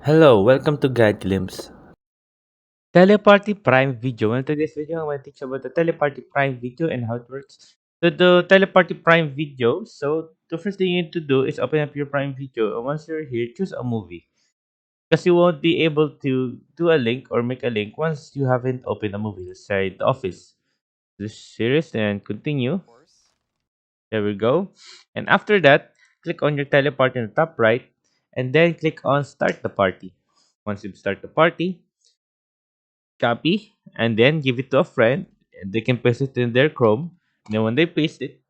Hello, welcome to Guide Glimpse. Teleparty Prime Video. In today's video, I'm going to teach about the Teleparty Prime Video and how it works. So the Teleparty Prime Video, so the first thing you need to do is open up your Prime Video. And once you're here, choose a movie. Because you won't be able to do a link or make a link once you haven't opened a movie. Let's say The Office. This series and continue. There we go. And after that, click on your Teleparty in the top right and then click on Start the Party. Once you start the party, copy and then give it to a friend and they can paste it in their Chrome. And then when they paste it,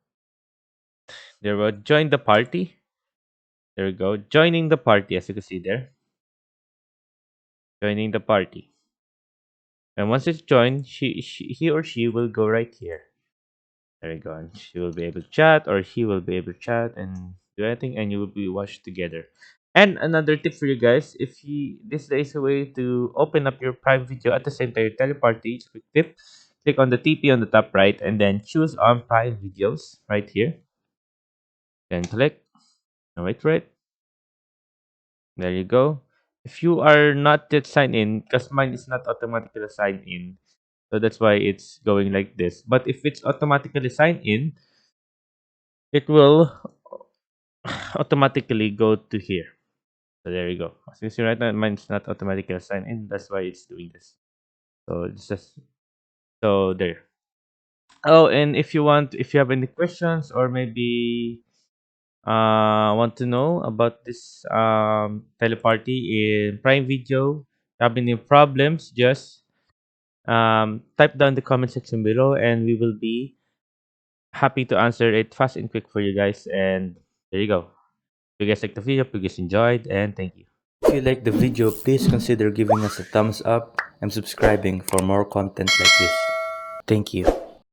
they will join the party. There we go. Joining the party, as you can see there. Joining the party. And once it's joined, he or she will go right here. There you go. And she will be able to chat or he will be able to chat and do anything and you will be watched together. And another tip for you guys, if you this is a way to open up your Prime Video at the same time Teleparty. Quick tip. Click on the TP on the top right and then choose on Prime Videos right here. Then click and wait for it. There you go. If you are not yet signed in, because mine is not automatically signed in, so that's why it's going like this. But if it's automatically signed in, it will automatically go to here. So there you go. As you see right now, mine's not automatically signed in. That's why it's doing this. So it's just so there. Oh, and if you have any questions or maybe want to know about this teleparty in Prime Video, have any problems, just type down the comment section below and we will be happy to answer it fast and quick for you guys. And there you go. If you guys like the video, if you guys enjoyed, and thank you. If you like the video, please consider giving us a thumbs up and subscribing for more content like this. Thank you.